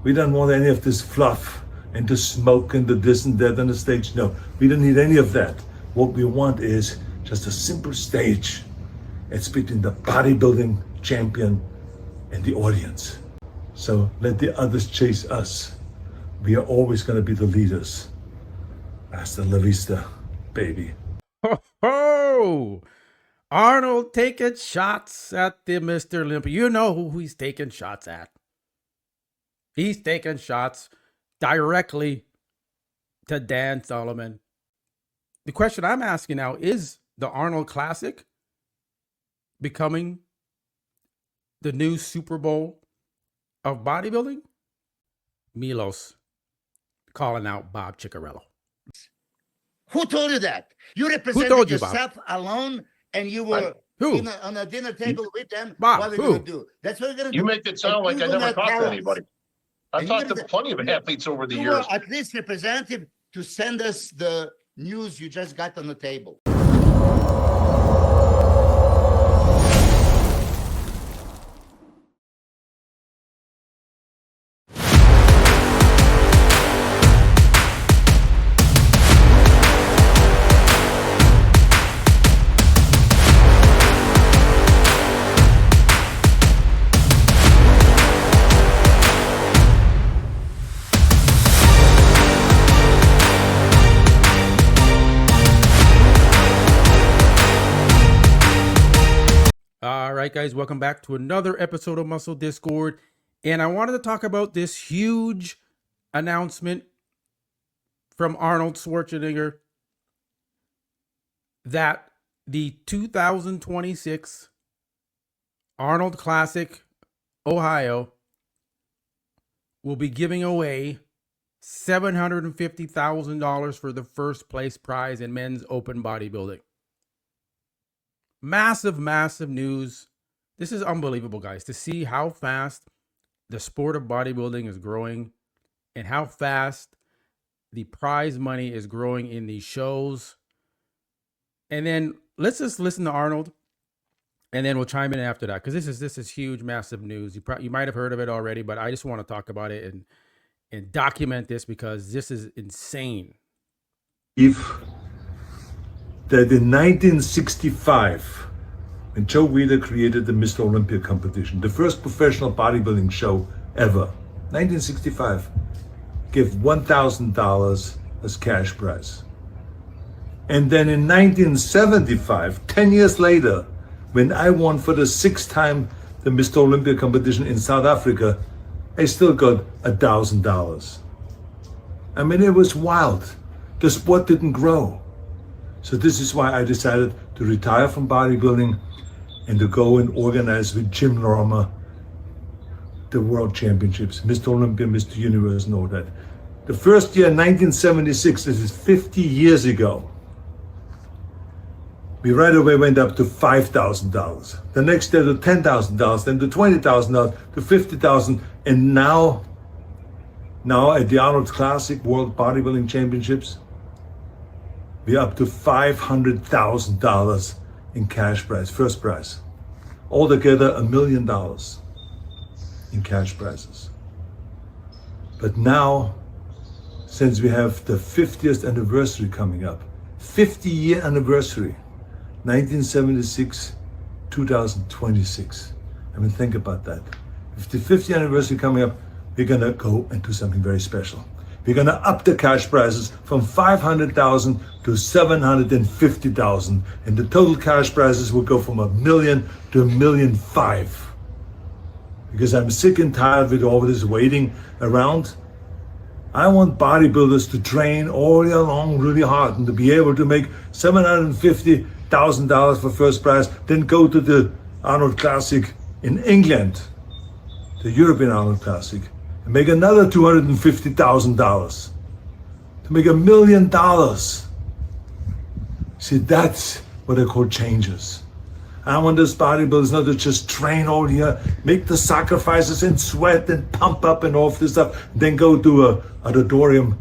We don't want any of this fluff and the smoke and the this and that on the stage. No, we don't need any of that. What we want is just a simple stage. It's between the bodybuilding champion and the audience. So let the others chase us. We are always going to be the leaders. Hasta la vista, baby. Ho, ho! Arnold taking shots at the Mr. Olympia. You know who he's taking shots at. He's taking shots directly to Dan Solomon. The question I'm asking now, is the Arnold Classic becoming the new Super Bowl of bodybuilding? Milos calling out Bob Cicherillo. Who told you that? You represented yourself alone, and you were on a dinner table with them. Bob, what are we going to do? That's what we're going to do. You make it sound like I never talked to anybody. I've talked to plenty of athletes over the years. You were at least representative to send us the news you just got on the table. All right, guys, welcome back to another episode of Muscle Discord. And I wanted to talk about this huge announcement from Arnold Schwarzenegger that the 2026 Arnold Classic Ohio will be giving away $750,000 for the first place prize in men's open bodybuilding. Massive, massive news. This is unbelievable, guys, to see how fast the sport of bodybuilding is growing and how fast the prize money is growing in these shows. And then let's just listen to Arnold, and then we'll chime in after that, because this is huge, massive news. You might have heard of it already, but I just want to talk about it and document this because this is insane. That in 1965, when Joe Weider created the Mr. Olympia competition, the first professional bodybuilding show ever, 1965, gave $1,000 as cash prize. And then in 1975, 10 years later, when I won for the 6th time the Mr. Olympia competition in South Africa, I still got $1,000. I mean, it was wild. The sport didn't grow. So this is why I decided to retire from bodybuilding and to go and organize with Jim Lorimer the World Championships, Mr. Olympia, Mr. Universe, and all that. The first year, 1976, this is 50 years ago, we right away went up to $5,000. The next year to $10,000, then to $20,000, to $50,000, and now at the Arnold Classic World Bodybuilding Championships, we're up to $500,000 in cash prize, first prize. Altogether, $1 million in cash prizes. But now, since we have the 50th anniversary coming up, 50-year anniversary, 1976, 2026. I mean, think about that. With the 50th anniversary coming up, we're gonna go and do something very special. We're gonna up the cash prizes from $500,000 to $750,000, and the total cash prizes will go from $1 million to $1.5 million. Because I'm sick and tired with all this waiting around. I want bodybuilders to train all year long really hard and to be able to make $750,000 for first prize, then go to the Arnold Classic in England, the European Arnold Classic, and make another $250,000 to make $1 million. See, that's what I call changes. I want those bodybuilders not to just train all year, make the sacrifices and sweat and pump up and all this stuff, then go to an auditorium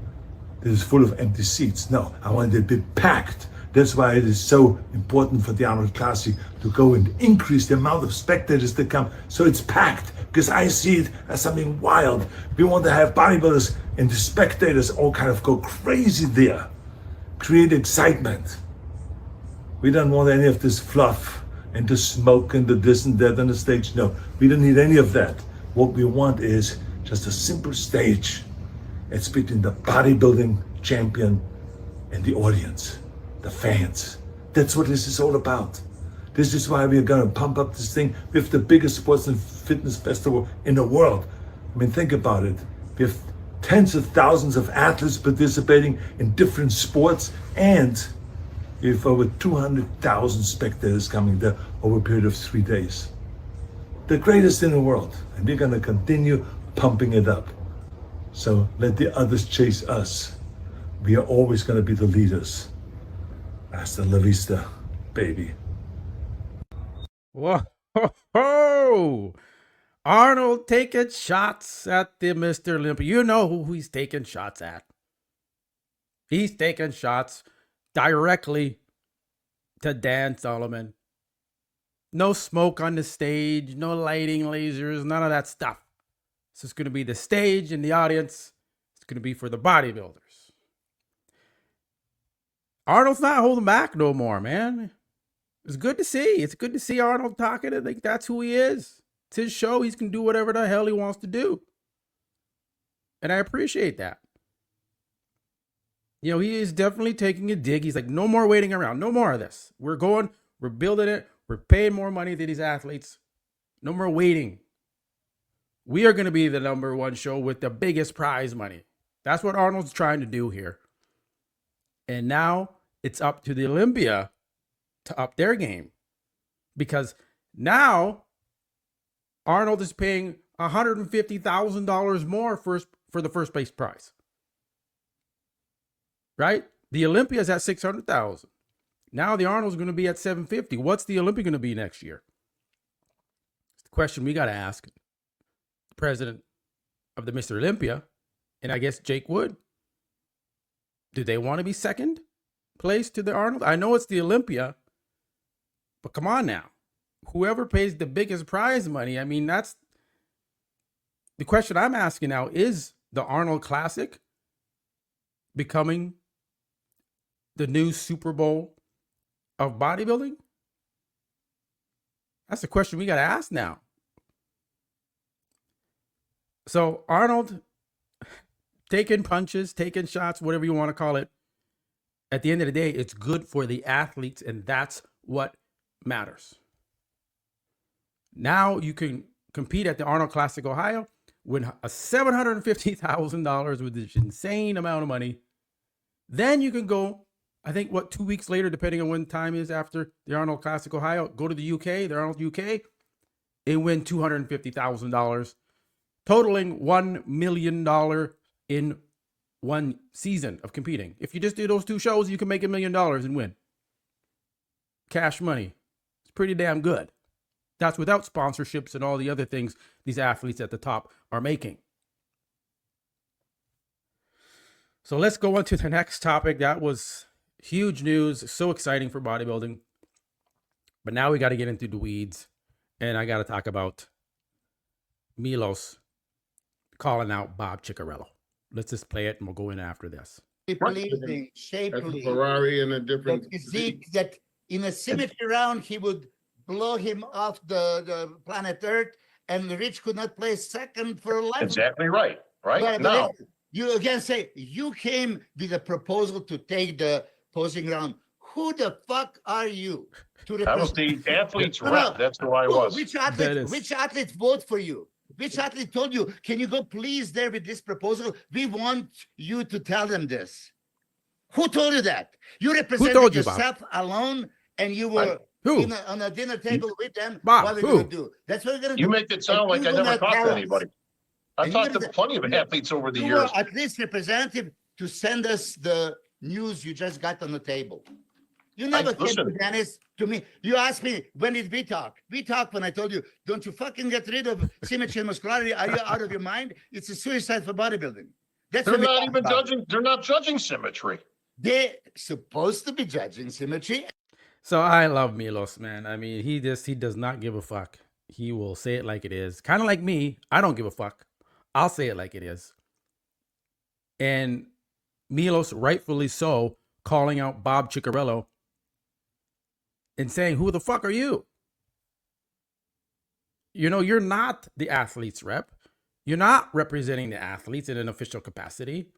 that is full of empty seats. No, I want it to be packed. That's why it is so important for the Arnold Classic to go and increase the amount of spectators that come, so it's packed. because I see it as something wild. We want to have bodybuilders and the spectators all kind of go crazy there, create excitement. We don't want any of this fluff and the smoke and the this and that on the stage. No, we don't need any of that. What we want is just a simple stage. It's between the bodybuilding champion and the audience, the fans. That's what this is all about. This is why we're gonna pump up this thing with the biggest sports and fitness festival in the world. I mean, think about it. We have tens of thousands of athletes participating in different sports, and we have over 200,000 spectators coming there over a period of 3 days. The greatest in the world, and we're gonna continue pumping it up. So let the others chase us. We are always gonna be the leaders. Hasta la vista, baby. Whoa! Arnold taking shots at the Mr. Olympia. You know who he's taking shots at. He's taking shots directly to Dan Solomon. No smoke on the stage, no lighting, lasers, none of that stuff. This is going to be the stage and the audience. It's going to be for the bodybuilders. Arnold's not holding back no more, man. It's good to see. It's good to see Arnold talking. I think that's who he is. It's his show. He's going to do whatever the hell he wants to do. And I appreciate that. You know, he is definitely taking a dig. He's like, no more waiting around. No more of this. We're going. We're building it. We're paying more money to these athletes. No more waiting. We are going to be the #1 show with the biggest prize money. That's what Arnold's trying to do here. And now it's up to the Olympia to up their game. Because now Arnold is paying $150,000 more for the first place prize. Right? The Olympia is at $600,000. Now the Arnold's going to be at $750,000. What's the Olympia going to be next year? It's the question we got to ask the president of the Mr. Olympia, and I guess Jake Wood. Do they want to be second place to the Arnold? I know it's the Olympia, but come on now. Whoever pays the biggest prize money, I mean, that's the question I'm asking now. Is the Arnold Classic becoming the new Super Bowl of bodybuilding? That's the question we got to ask now. So Arnold taking punches, taking shots, whatever you want to call it. At the end of the day, it's good for the athletes, and that's what matters. Now you can compete at the Arnold Classic Ohio, win a $750,000 with this insane amount of money. Then you can go, I think, 2 weeks later, depending on when time is after the Arnold Classic Ohio, go to the UK, the Arnold UK, and win $250,000, totaling $1 million in one season of competing. If you just do those 2 shows, you can make $1 million and win. Cash money. It's pretty damn good. That's without sponsorships and all the other things these athletes at the top are making. So let's go on to the next topic. That was huge news. So exciting for bodybuilding. But now we got to get into the weeds. And I got to talk about Milos calling out Bob Cicherillo. Let's just play it and we'll go in after this. Shapely, shapely. Ferrari in a different physique that in a symmetry round he would blow him off the planet Earth, and Rich could not play second for life. Exactly right. Right but now, you again say you came with a proposal to take the posing round. Who the fuck are you to represent? I was the athlete's rep. That's who I was. Which athlete vote for you? Which athlete told you, can you go please there with this proposal? We want you to tell them this. Who told you that? You represented yourself alone, and you were on a dinner table with them. Bob, what are we going to do? That's what we're going to do. You make it sound like I never talked to anybody. I've talked to plenty of athletes over the years. At least representative to send us the news you just got on the table. You never came to Dennis, to me. You asked me, when did we talk? We talked when I told you, don't you fucking get rid of symmetry and muscularity. Are you out of your mind? It's a suicide for bodybuilding. That's they're not even judging. They're not judging symmetry. They're supposed to be judging symmetry. So I love Milos, man. I mean, he does not give a fuck. he will say it like it is. Kind of like me. I don't give a fuck. I'll say it like it is. And Milos, rightfully so, calling out Bob Cicherillo and saying, who the fuck are you? You know, you're not the athlete's rep. You're not representing the athletes in an official capacity.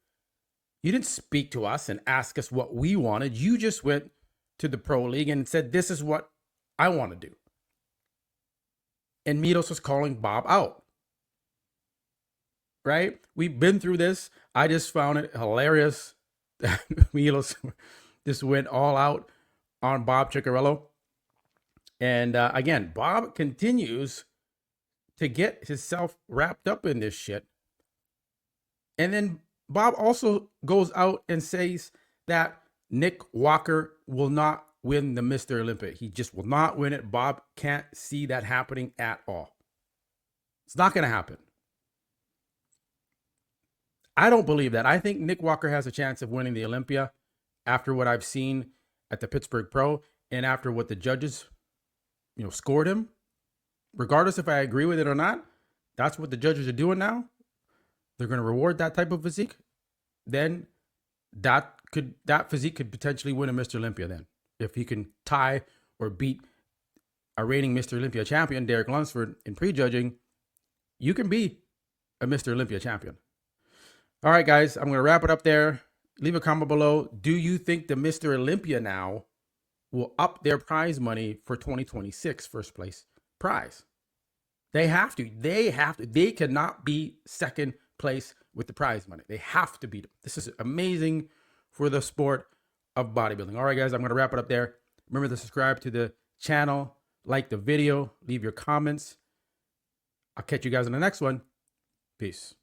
You didn't speak to us and ask us what we wanted. You just went to the pro league and said, this is what I want to do. And Milos was calling Bob out. Right? We've been through this. I just found it hilarious that Milos just went all out on Bob Cicherillo. And again, Bob continues to get himself wrapped up in this shit. And then Bob also goes out and says that Nick Walker will not win the Mr. Olympia. He just will not win it. Bob can't see that happening at all. It's not going to happen. I don't believe that. I think Nick Walker has a chance of winning the Olympia after what I've seen at the Pittsburgh Pro and after what the judges, scored him. Regardless if I agree with it or not, that's what the judges are doing now. They're going to reward that type of physique. Then that physique could potentially win a Mr. Olympia then. If he can tie or beat a reigning Mr. Olympia champion, Derek Lunsford, in prejudging, you can be a Mr. Olympia champion. All right, guys, I'm going to wrap it up there. Leave a comment below. Do you think the Mr. Olympia now will up their prize money for 2026 first place prize? They have to. They cannot be second place with the prize money. They have to beat them. This is amazing for the sport of bodybuilding. All right, guys, I'm going to wrap it up there. Remember to subscribe to the channel, like the video, leave your comments. I'll catch you guys in the next one. Peace.